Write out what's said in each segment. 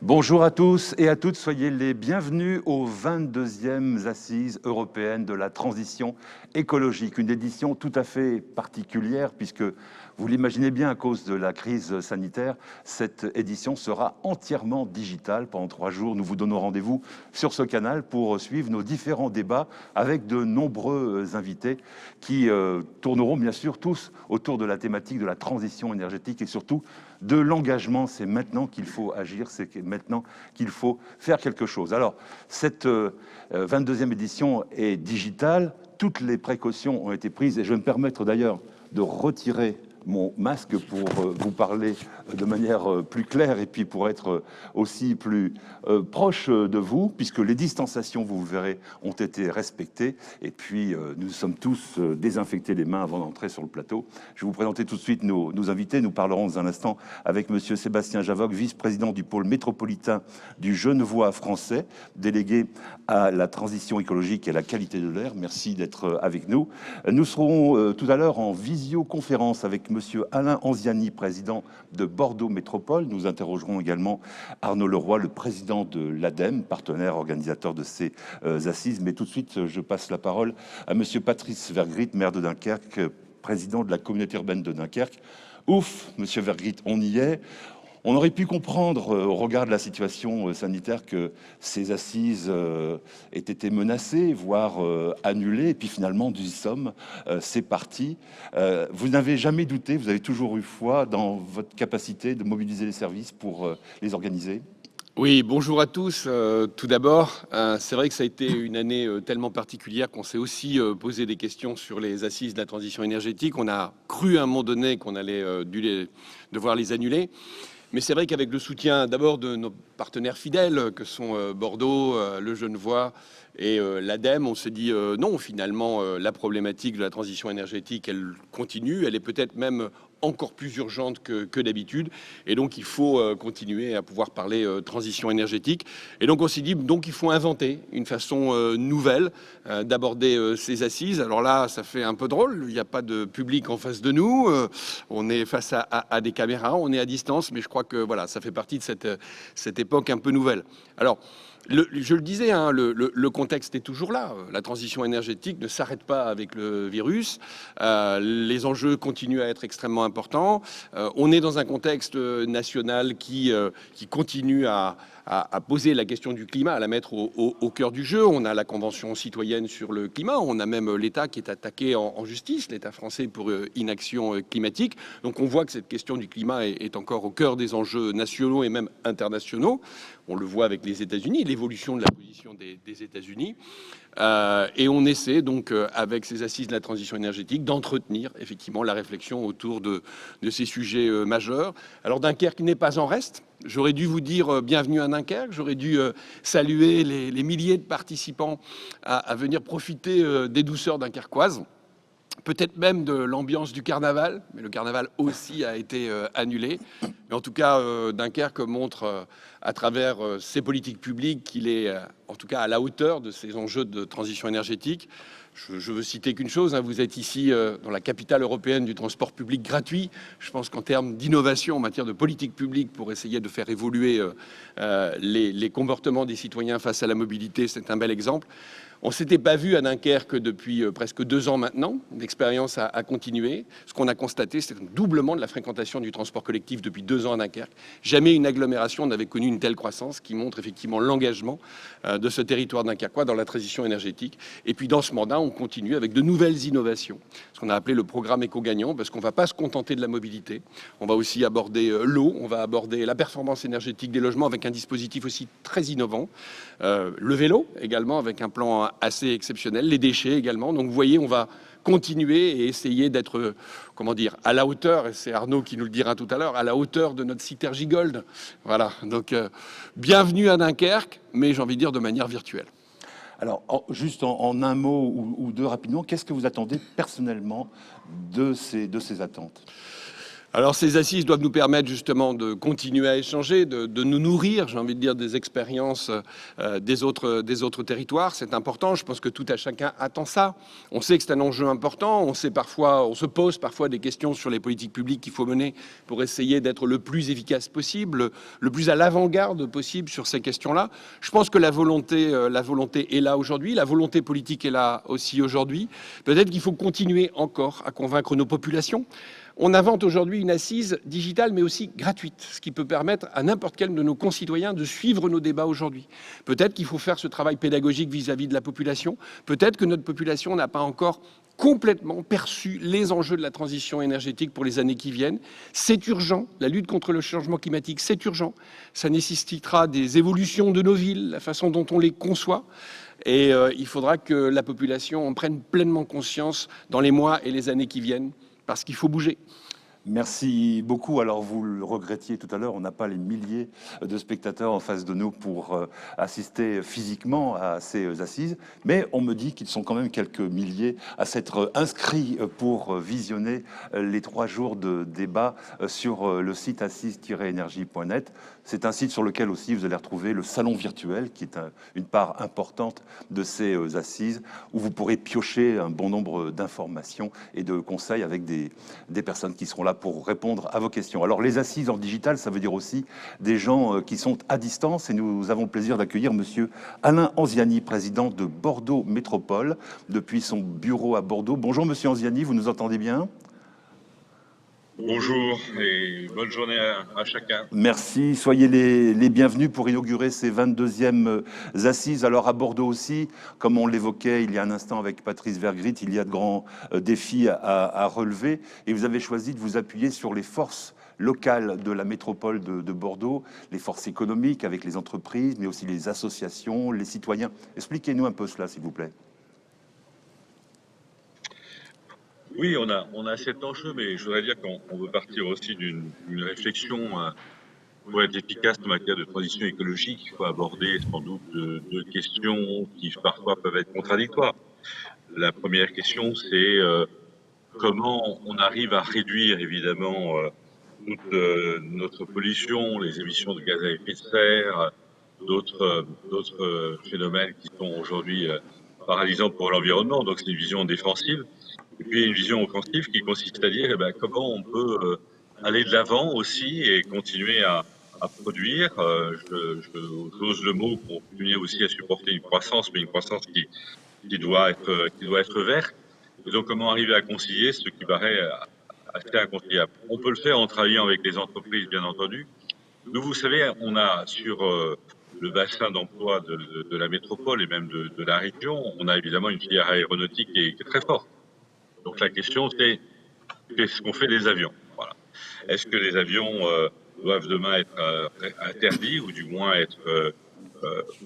Bonjour à tous et à toutes, soyez les bienvenus aux 22e Assises européennes de la transition écologique. Une édition tout à fait particulière puisque, vous l'imaginez bien, à cause de la crise sanitaire, cette édition sera entièrement digitale. Pendant 3 jours, nous vous donnons rendez-vous sur ce canal pour suivre nos différents débats avec de nombreux invités qui tourneront bien sûr tous autour de la thématique de la transition énergétique et surtout de l'engagement. C'est maintenant qu'il faut agir, c'est maintenant qu'il faut faire quelque chose. Alors, cette 22e édition est digitale, toutes les précautions ont été prises et je vais me permettre d'ailleurs de retirer mon masque pour vous parler de manière plus claire et puis pour être aussi plus proche de vous, puisque les distanciations, vous verrez, ont été respectées. Et puis, nous sommes tous désinfectés les mains avant d'entrer sur le plateau. Je vais vous présenter tout de suite nos invités. Nous parlerons dans un instant avec monsieur Sébastien Javoc, vice-président du pôle métropolitain du Genevois français, délégué à la transition écologique et à la qualité de l'air. Merci d'être avec nous. Nous serons tout à l'heure en visioconférence avec monsieur Alain Anziani, président de Bordeaux Métropole. Nous interrogerons également Arnaud Leroy, le président de l'ADEME, partenaire organisateur de ces assises. Mais tout de suite, je passe la parole à monsieur Patrice Vergrit, maire de Dunkerque, président de la communauté urbaine de Dunkerque. Ouf, monsieur Vergrit, on y est. On aurait pu comprendre, au regard de la situation sanitaire, que ces assises aient été menacées, voire annulées. Et puis finalement, nous y sommes, c'est parti. Vous n'avez jamais douté, vous avez toujours eu foi dans votre capacité de mobiliser les services pour les organiser? Oui, bonjour à tous. Tout d'abord, c'est vrai que ça a été une année tellement particulière qu'on s'est aussi posé des questions sur les assises de la transition énergétique. On a cru à un moment donné qu'on allait devoir les annuler. Mais c'est vrai qu'avec le soutien d'abord de nos partenaires fidèles, que sont Bordeaux, le Genevois et l'ADEME, on s'est dit non, finalement, la problématique de la transition énergétique, elle continue, elle est peut-être même encore plus urgente que d'habitude. Et donc, il faut continuer à pouvoir parler transition énergétique. Et donc, on s'est dit donc il faut inventer une façon nouvelle d'aborder ces assises. Alors là, ça fait un peu drôle. Il n'y a pas de public en face de nous. On est face à des caméras, on est à distance. Mais je crois que voilà, ça fait partie de cette époque un peu nouvelle. Alors, je le disais, hein, le contexte est toujours là. La transition énergétique ne s'arrête pas avec le virus. Les enjeux continuent à être extrêmement importants. On est dans un contexte national qui continue à poser la question du climat, à la mettre au cœur du jeu. On a la Convention citoyenne sur le climat. On a même l'État qui est attaqué en justice, l'État français pour inaction climatique. Donc on voit que cette question du climat est encore au cœur des enjeux nationaux et même internationaux. On le voit avec les États-Unis, l'évolution de la position des États-Unis. Et on essaie donc, avec ces assises de la transition énergétique, d'entretenir effectivement la réflexion autour de ces sujets majeurs. Alors Dunkerque n'est pas en reste. J'aurais dû vous dire bienvenue à Dunkerque. J'aurais dû saluer les milliers de participants à venir profiter des douceurs dunkerquoises. Peut-être même de l'ambiance du carnaval, mais le carnaval aussi a été annulé. Mais en tout cas, Dunkerque montre à travers ses politiques publiques qu'il est en tout cas à la hauteur de ces enjeux de transition énergétique. Je veux citer qu'une chose, hein, vous êtes ici dans la capitale européenne du transport public gratuit. Je pense qu'en termes d'innovation en matière de politique publique pour essayer de faire évoluer les comportements des citoyens face à la mobilité, c'est un bel exemple. On ne s'était pas vu à Dunkerque depuis presque 2 ans maintenant. L'expérience a continué. Ce qu'on a constaté, c'est un doublement de la fréquentation du transport collectif depuis 2 ans à Dunkerque. Jamais une agglomération n'avait connu une telle croissance qui montre effectivement l'engagement de ce territoire dunkerquois dans la transition énergétique. Et puis dans ce mandat, on continue avec de nouvelles innovations, ce qu'on a appelé le programme éco-gagnant, parce qu'on ne va pas se contenter de la mobilité. On va aussi aborder l'eau, on va aborder la performance énergétique des logements avec un dispositif aussi très innovant. Le vélo également avec un plan assez exceptionnel, les déchets également. Donc vous voyez, on va continuer et essayer d'être, comment dire, à la hauteur, et c'est Arnaud qui nous le dira tout à l'heure, à la hauteur de notre Citergy Gold. Voilà, donc bienvenue à Dunkerque, mais j'ai envie de dire de manière virtuelle. Alors, juste en un mot ou deux rapidement, qu'est-ce que vous attendez personnellement de ces attentes ? Alors ces assises doivent nous permettre justement de continuer à échanger, de nous nourrir, j'ai envie de dire, des expériences des autres territoires. C'est important, je pense que tout à chacun attend ça. On sait que c'est un enjeu important, on se pose parfois des questions sur les politiques publiques qu'il faut mener pour essayer d'être le plus efficace possible, le plus à l'avant-garde possible sur ces questions-là. Je pense que la volonté est là aujourd'hui, la volonté politique est là aussi aujourd'hui. Peut-être qu'il faut continuer encore à convaincre nos populations. On invente aujourd'hui une assise digitale, mais aussi gratuite, ce qui peut permettre à n'importe quel de nos concitoyens de suivre nos débats aujourd'hui. Peut-être qu'il faut faire ce travail pédagogique vis-à-vis de la population. Peut-être que notre population n'a pas encore complètement perçu les enjeux de la transition énergétique pour les années qui viennent. C'est urgent. La lutte contre le changement climatique, c'est urgent. Ça nécessitera des évolutions de nos villes, la façon dont on les conçoit. Et il faudra que la population en prenne pleinement conscience dans les mois et les années qui viennent, parce qu'il faut bouger. Merci beaucoup. Alors, vous le regrettiez tout à l'heure, on n'a pas les milliers de spectateurs en face de nous pour assister physiquement à ces assises, mais on me dit qu'ils sont quand même quelques milliers à s'être inscrits pour visionner les 3 jours de débat sur le site assise-énergie.net. C'est un site sur lequel aussi vous allez retrouver le salon virtuel, qui est une part importante de ces assises, où vous pourrez piocher un bon nombre d'informations et de conseils avec des personnes qui seront là pour répondre à vos questions. Alors, les assises en digital, ça veut dire aussi des gens qui sont à distance, et nous avons le plaisir d'accueillir monsieur Alain Anziani, président de Bordeaux Métropole, depuis son bureau à Bordeaux. Bonjour monsieur Anziani, vous nous entendez bien ? Bonjour et bonne journée à chacun. Merci, soyez les bienvenus pour inaugurer ces 22e assises. Alors à Bordeaux aussi, comme on l'évoquait il y a un instant avec Patrice Vergrit, il y a de grands défis à relever, et vous avez choisi de vous appuyer sur les forces locales de la métropole de Bordeaux, les forces économiques avec les entreprises, mais aussi les associations, les citoyens. Expliquez-nous un peu cela, s'il vous plaît. Oui, on a cet enjeu, mais je voudrais dire qu'on veut partir aussi d'une réflexion pour être efficace en matière de transition écologique. Il faut aborder sans doute deux questions qui parfois peuvent être contradictoires. La première question, c'est comment on arrive à réduire évidemment toute notre pollution, les émissions de gaz à effet de serre, d'autres phénomènes qui sont aujourd'hui paralysants pour l'environnement. Donc c'est une vision défensive. Et puis une vision offensive qui consiste à dire comment on peut aller de l'avant aussi et continuer à produire. J'ose le mot pour continuer aussi à supporter une croissance, mais une croissance qui doit être verte. Et donc comment arriver à concilier ce qui paraît assez inconciliable. On peut le faire en travaillant avec les entreprises, bien entendu. Nous, vous savez, on a sur le bassin d'emploi de la métropole et même de la région, on a évidemment une filière aéronautique qui est très forte. Donc la question, c'est qu'est-ce qu'on fait des avions? Voilà. Est-ce que les avions doivent demain être interdits ou du moins être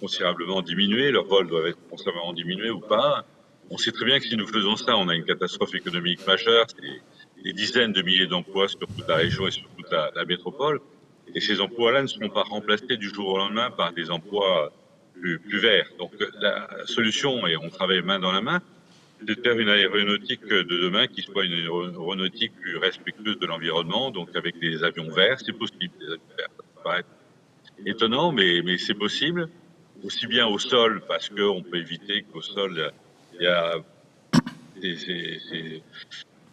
considérablement diminués? Leurs vols doivent être considérablement diminués ou pas? On sait très bien que si nous faisons ça, on a une catastrophe économique majeure. C'est des dizaines de milliers d'emplois sur toute la région et sur toute la métropole. Et ces emplois-là ne seront pas remplacés du jour au lendemain par des emplois plus verts. Donc la solution, et on travaille main dans la main, de faire une aéronautique de demain qui soit une aéronautique plus respectueuse de l'environnement, donc avec des avions verts, c'est possible. Des avions verts. Ça peut paraître étonnant, mais c'est possible. Aussi bien au sol, parce qu'on peut éviter qu'au sol, il y a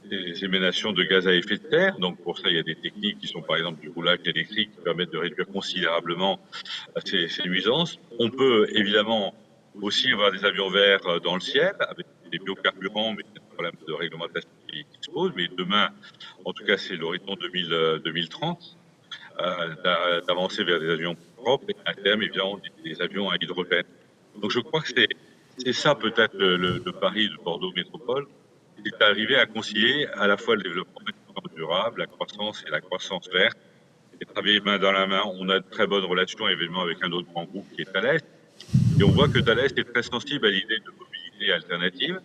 des émanations de gaz à effet de serre. Donc pour ça, il y a des techniques qui sont par exemple du roulage électrique qui permettent de réduire considérablement ces nuisances. On peut évidemment aussi avoir des avions verts dans le ciel, avec des biocarburants, mais il y a des problèmes de réglementation qui se posent. Mais demain, en tout cas, c'est l'horizon 2030, d'avancer vers des avions propres et à terme, évidemment, des avions à hydrogène. Donc je crois que c'est ça peut-être le pari de Bordeaux Métropole, c'est d'arriver à concilier à la fois le développement durable, la croissance et la croissance verte, et travailler main dans la main. On a de très bonnes relations évidemment avec un autre grand groupe qui est Thales, et on voit que Thales est très sensible à l'idée de mobilité alternative,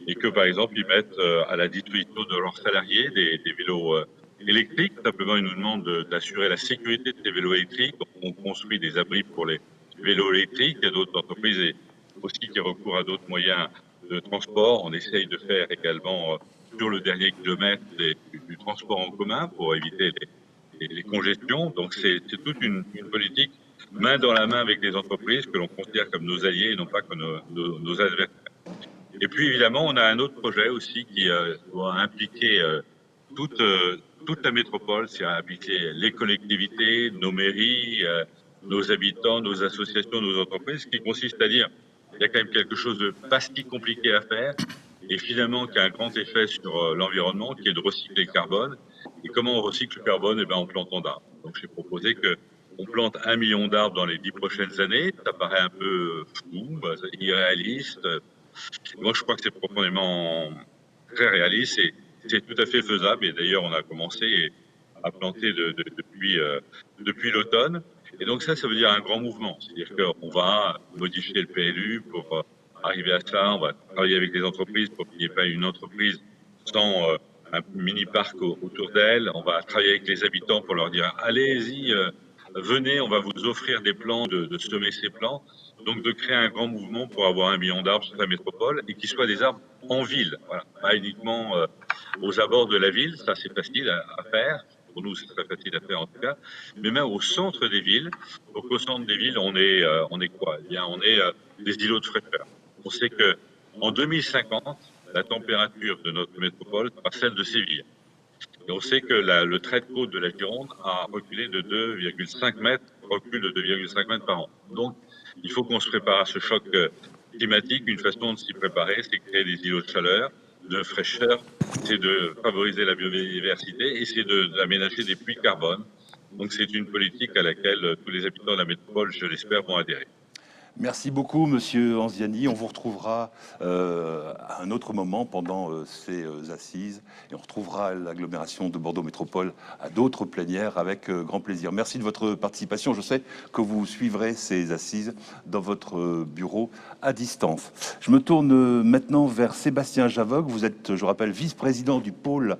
et que par exemple ils mettent à la disposition de leurs salariés des vélos électriques. Simplement, ils nous demandent d'assurer la sécurité de ces vélos électriques. Donc, on construit des abris pour les vélos électriques. Il y a d'autres entreprises aussi qui recourent à d'autres moyens de transport. On essaye de faire également sur le dernier kilomètre du transport en commun pour éviter les congestions. Donc c'est toute une politique main dans la main avec les entreprises que l'on considère comme nos alliés et non pas comme nos adversaires. Et puis évidemment, on a un autre projet aussi qui doit impliquer toute la métropole, c'est impliquer les collectivités, nos mairies, nos habitants, nos associations, nos entreprises, qui consiste à dire il y a quand même quelque chose de pas si compliqué à faire et finalement qui a un grand effet sur l'environnement, qui est de recycler le carbone. Et comment on recycle le carbone? Eh ben, en plantant d'arbres. Donc j'ai proposé que on plante 1 million d'arbres dans les 10 prochaines années. Ça paraît un peu fou, irréaliste. Moi, je crois que c'est profondément très réaliste et c'est tout à fait faisable. Et d'ailleurs, on a commencé à planter depuis l'automne. Et donc ça veut dire un grand mouvement. C'est-à-dire qu'on va modifier le PLU pour arriver à ça. On va travailler avec les entreprises pour qu'il n'y ait pas une entreprise sans un mini-parc autour d'elle. On va travailler avec les habitants pour leur dire allez-y, venez, on va vous offrir des plans, de semer ces plans. Donc de créer un grand mouvement pour avoir 1 million d'arbres sur la métropole et qu'ils soient des arbres en ville, voilà, pas uniquement aux abords de la ville, ça c'est facile à faire. Pour nous, c'est très facile à faire en tout cas, mais même au centre des villes. Donc au centre des villes, on est quoi? Eh bien, on est des îlots de fraîcheur. On sait que en 2050, la température de notre métropole sera celle de Séville. Et on sait que le trait de côte de la Gironde a reculé de 2,5 mètres, recul de 2,5 mètres par an. Donc, il faut qu'on se prépare à ce choc climatique. Une façon de s'y préparer, c'est de créer des îlots de chaleur, de fraîcheur, c'est de favoriser la biodiversité et c'est d'aménager des puits de carbone. Donc, c'est une politique à laquelle tous les habitants de la métropole, je l'espère, vont adhérer. Merci beaucoup, Monsieur Anziani. On vous retrouvera à un autre moment pendant ces assises et on retrouvera l'agglomération de Bordeaux Métropole à d'autres plénières avec grand plaisir. Merci de votre participation. Je sais que vous suivrez ces assises dans votre bureau à distance. Je me tourne maintenant vers Sébastien Javoc. Vous êtes, je rappelle, vice-président du pôle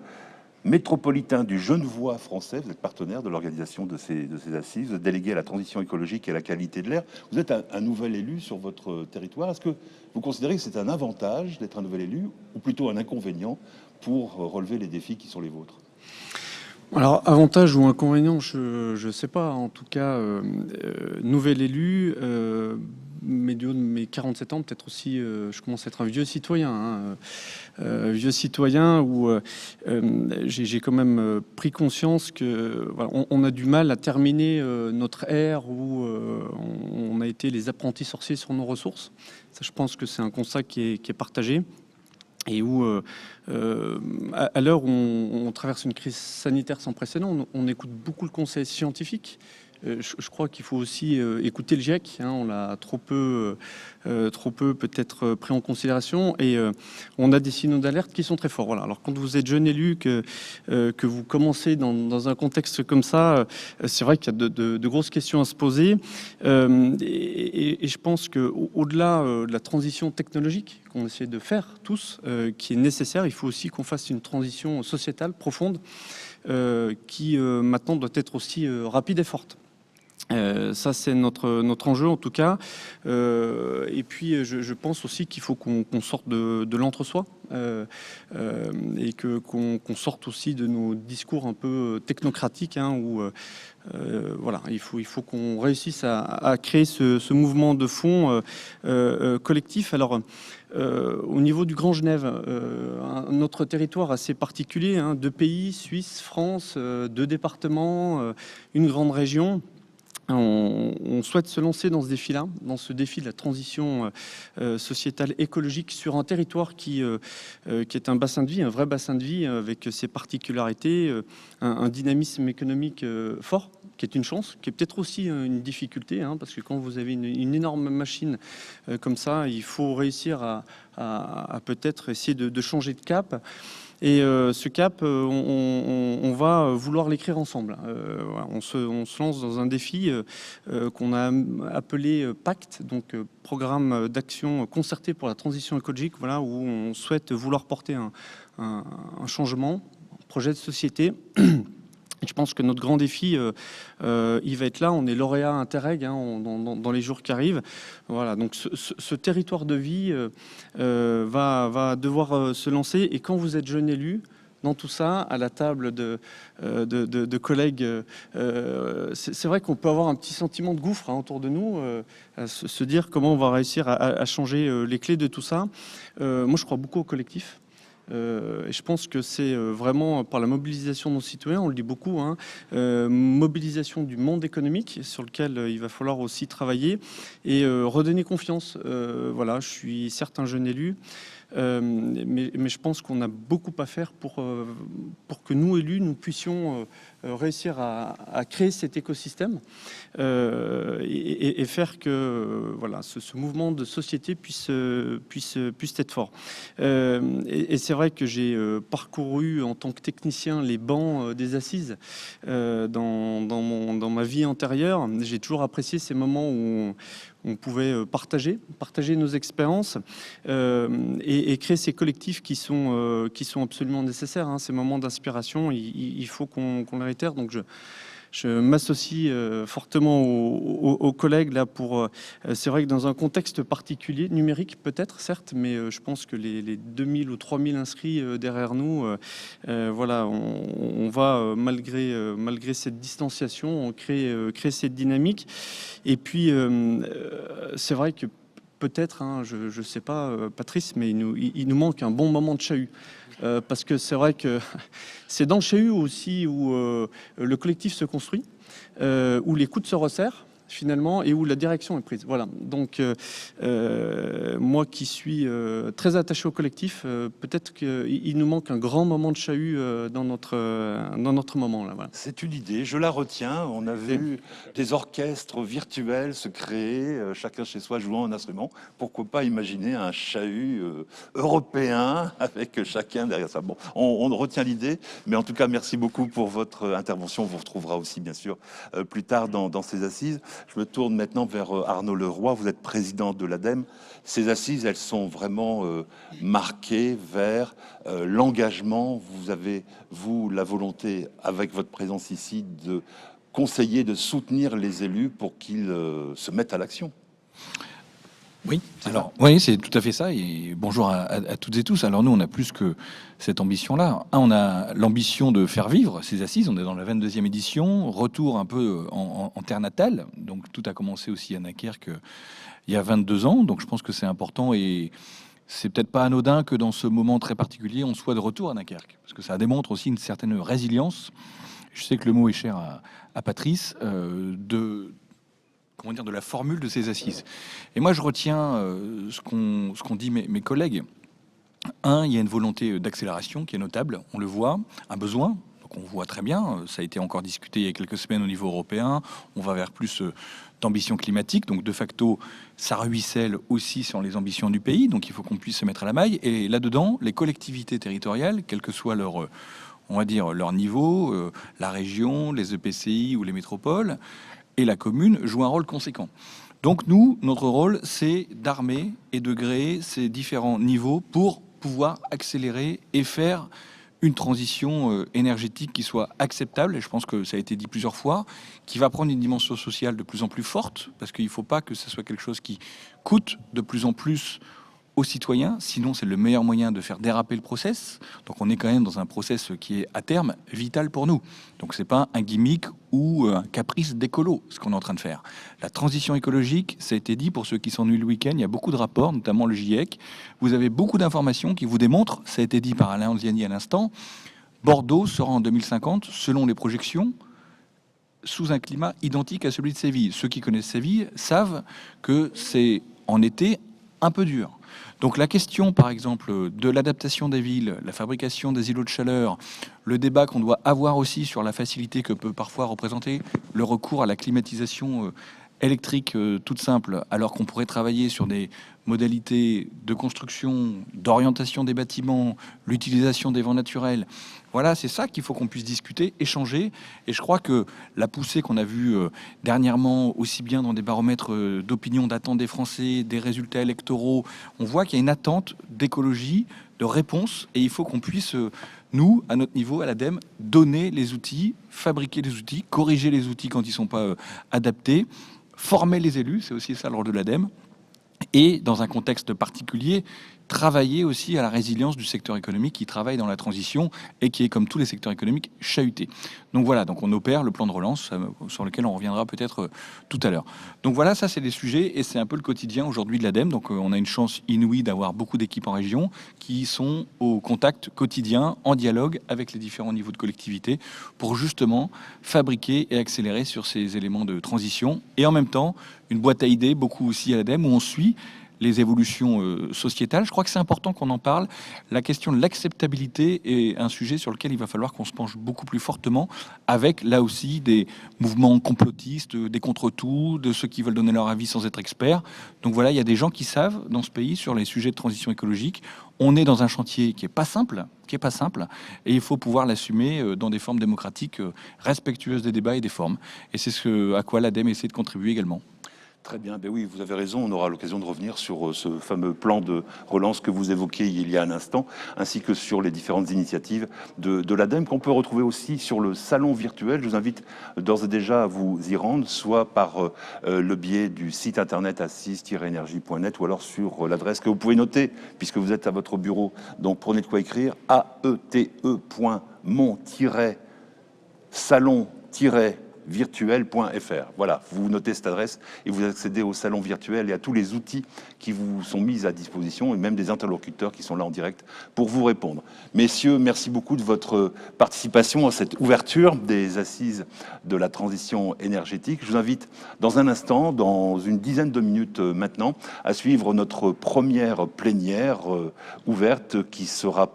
métropolitain du Genevois français. Vous êtes partenaire de l'organisation de ces assises, délégué à la transition écologique et à la qualité de l'air. Vous êtes un nouvel élu sur votre territoire. Est-ce que vous considérez que c'est un avantage d'être un nouvel élu ou plutôt un inconvénient pour relever les défis qui sont les vôtres? Alors, avantage ou inconvénient, je ne sais pas. En tout cas, nouvel élu, mes 47 ans, peut-être aussi, je commence à être un vieux citoyen. Vieux citoyen où j'ai quand même pris conscience que voilà, on a du mal à terminer notre ère où on a été les apprentis sorciers sur nos ressources. Ça, je pense que c'est un constat qui est partagé. Et où, à l'heure où on traverse une crise sanitaire sans précédent, on écoute beaucoup le conseil scientifique. Je crois qu'il faut aussi écouter le GIEC. On l'a trop peu peut-être pris en considération. Et on a des signaux d'alerte qui sont très forts. Voilà. Alors quand vous êtes jeune élu, que vous commencez dans un contexte comme ça, c'est vrai qu'il y a de grosses questions à se poser. Et je pense qu'au-delà de la transition technologique qu'on essaie de faire tous, qui est nécessaire, il faut aussi qu'on fasse une transition sociétale profonde qui maintenant doit être aussi rapide et forte. Ça, c'est notre enjeu en tout cas. Et puis, je pense aussi qu'il faut qu'on sorte de l'entre-soi et qu'on sorte aussi de nos discours un peu technocratiques où voilà, il faut qu'on réussisse à créer ce mouvement de fond collectif. Alors, au niveau du Grand Genève, notre territoire assez particulier, 2 pays, Suisse, France, 2 départements, une grande région. On souhaite se lancer dans ce défi-là, dans ce défi de la transition sociétale écologique sur un territoire qui est un bassin de vie, un vrai bassin de vie avec ses particularités, un dynamisme économique fort, qui est une chance, qui est peut-être aussi une difficulté, parce que quand vous avez une énorme machine comme ça, il faut réussir à peut-être essayer de changer de cap. Et ce cap, on va vouloir l'écrire ensemble. Voilà, on se lance dans un défi qu'on a appelé Pacte, donc programme d'action concerté pour la transition écologique, voilà, où on souhaite vouloir porter un changement, un projet de société. Et je pense que notre grand défi, il va être là. On est lauréat Interreg dans les jours qui arrivent. Voilà, donc ce territoire de vie va devoir se lancer. Et quand vous êtes jeune élu, dans tout ça, à la table de collègues. C'est vrai qu'on peut avoir un petit sentiment de gouffre autour de nous, à se dire comment on va réussir à changer les clés de tout ça. Moi, je crois beaucoup au collectif. Et je pense que c'est vraiment par la mobilisation de nos citoyens, on le dit beaucoup, mobilisation du monde économique sur lequel il va falloir aussi travailler et redonner confiance. Voilà, je suis certes un jeune élu, mais je pense qu'on a beaucoup à faire pour que nous, élus, nous puissions réussir à créer cet écosystème et faire que voilà, ce mouvement de société puisse être fort. Et c'est vrai que j'ai parcouru en tant que technicien les bancs des assises dans ma vie antérieure. J'ai toujours apprécié ces moments où on pouvait partager nos expériences et créer ces collectifs qui sont absolument nécessaires. Ces moments d'inspiration, il faut qu'on les réitère. Donc je m'associe fortement aux collègues là pour. C'est vrai que dans un contexte particulier, numérique peut-être, certes, mais je pense que les 2000 ou 3000 inscrits derrière nous, voilà, on va malgré cette distanciation, on crée cette dynamique. Et puis c'est vrai que peut-être, je sais pas, Patrice, mais il nous manque un bon moment de chahut. Parce que c'est vrai que c'est dans le chahut aussi où le collectif se construit, où les coudes se resserrent finalement et où la direction est prise. Voilà. Donc moi qui suis très attaché au collectif, peut-être qu'il nous manque un grand moment de chahut dans notre moment là. Voilà. C'est une idée, je la retiens. On a vu des orchestres virtuels se créer, chacun chez soi jouant un instrument. Pourquoi pas imaginer un chahut européen avec chacun derrière ça. Bon, on retient l'idée, mais en tout cas, merci beaucoup pour votre intervention. On vous retrouvera aussi, bien sûr, plus tard dans ces assises. Je me tourne maintenant vers Arnaud Leroy. Vous êtes président de l'ADEME. Ces assises, elles sont vraiment marquées vers l'engagement. Vous avez, vous, la volonté, avec votre présence ici, de conseiller, de soutenir les élus pour qu'ils se mettent à l'action. Oui, alors oui, c'est tout à fait ça. Et bonjour à toutes et tous. Alors nous, on a plus que cette ambition-là. On a l'ambition de faire vivre ces assises. On est dans la 22e édition, retour un peu en terre natale. Donc tout a commencé aussi à Dunkerque il y a 22 ans. Donc je pense que c'est important et c'est peut-être pas anodin que dans ce moment très particulier, on soit de retour à Dunkerque, parce que ça démontre aussi une certaine résilience. Je sais que le mot est cher à Patrice de la formule de ces assises. Et moi, je retiens ce qu'ont dit mes collègues. Il y a une volonté d'accélération qui est notable, on le voit, un besoin. Donc on voit très bien, ça a été encore discuté il y a quelques semaines au niveau européen, on va vers plus d'ambition climatique, donc de facto, ça ruisselle aussi sur les ambitions du pays, donc il faut qu'on puisse se mettre à la maille. Et là-dedans, les collectivités territoriales, quel que soit leur, on va dire, leur niveau, la région, les EPCI ou les métropoles, et la commune jouent un rôle conséquent. Donc nous, notre rôle, c'est d'armer et de créer ces différents niveaux pour pouvoir accélérer et faire une transition énergétique qui soit acceptable, et je pense que ça a été dit plusieurs fois, qui va prendre une dimension sociale de plus en plus forte, parce qu'il ne faut pas que ce soit quelque chose qui coûte de plus en plus aux citoyens, sinon c'est le meilleur moyen de faire déraper le process. Donc on est quand même dans un process qui est à terme vital pour nous. Donc c'est pas un gimmick ou un caprice d'écolo ce qu'on est en train de faire. La transition écologique, ça a été dit pour ceux qui s'ennuient le week-end, il y a beaucoup de rapports, notamment le GIEC. Vous avez beaucoup d'informations qui vous démontrent, ça a été dit par Alain Anziani à l'instant, Bordeaux sera en 2050, selon les projections, sous un climat identique à celui de Séville. Ceux qui connaissent Séville savent que c'est en été un peu dur. Donc la question, par exemple, de l'adaptation des villes, la fabrication des îlots de chaleur, le débat qu'on doit avoir aussi sur la facilité que peut parfois représenter le recours à la climatisation électrique toute simple, alors qu'on pourrait travailler sur des modalités de construction, d'orientation des bâtiments, l'utilisation des vents naturels. Voilà, c'est ça qu'il faut qu'on puisse discuter, échanger. Et je crois que la poussée qu'on a vue dernièrement, aussi bien dans des baromètres d'opinion, d'attente des Français, des résultats électoraux, on voit qu'il y a une attente d'écologie, de réponse, et il faut qu'on puisse, nous, à notre niveau, à l'ADEME, donner les outils, fabriquer les outils, corriger les outils quand ils ne sont pas adaptés, former les élus, c'est aussi ça le rôle de l'ADEME. Et dans un contexte particulier, travailler aussi à la résilience du secteur économique qui travaille dans la transition et qui est, comme tous les secteurs économiques, chahuté. Donc voilà, donc on opère le plan de relance sur lequel on reviendra peut-être tout à l'heure. Donc voilà, ça c'est des sujets et c'est un peu le quotidien aujourd'hui de l'ADEME. Donc on a une chance inouïe d'avoir beaucoup d'équipes en région qui sont au contact quotidien, en dialogue avec les différents niveaux de collectivité pour justement fabriquer et accélérer sur ces éléments de transition. Et en même temps, une boîte à idées, beaucoup aussi à l'ADEME, où on suit les évolutions sociétales. Je crois que c'est important qu'on en parle. La question de l'acceptabilité est un sujet sur lequel il va falloir qu'on se penche beaucoup plus fortement, avec là aussi des mouvements complotistes, des contre-tout, de ceux qui veulent donner leur avis sans être experts. Donc voilà, il y a des gens qui savent dans ce pays sur les sujets de transition écologique. On est dans un chantier qui est pas simple, et il faut pouvoir l'assumer dans des formes démocratiques respectueuses des débats et des formes. Et c'est ce à quoi l'ADEME essaie de contribuer également. Très bien, ben oui, vous avez raison, on aura l'occasion de revenir sur ce fameux plan de relance que vous évoquiez il y a un instant, ainsi que sur les différentes initiatives de l'ADEME qu'on peut retrouver aussi sur le salon virtuel. Je vous invite d'ores et déjà à vous y rendre, soit par le biais du site internet assise-énergie.net ou alors sur l'adresse que vous pouvez noter, puisque vous êtes à votre bureau. Donc prenez de quoi écrire, aete.mon-salon-virtuel.fr. Voilà, vous notez cette adresse et vous accédez au salon virtuel et à tous les outils qui vous sont mis à disposition et même des interlocuteurs qui sont là en direct pour vous répondre. Messieurs, merci beaucoup de votre participation à cette ouverture des assises de la transition énergétique. Je vous invite dans un instant, dans une dizaine de minutes maintenant, à suivre notre première plénière ouverte qui sera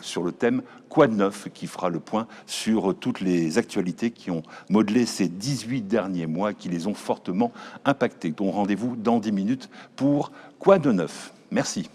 sur le thème Quoi de neuf, qui fera le point sur toutes les actualités qui ont modelé ces 18 derniers mois, qui les ont fortement impactés. Donc rendez-vous dans 10 minutes pour Quoi de neuf. Merci.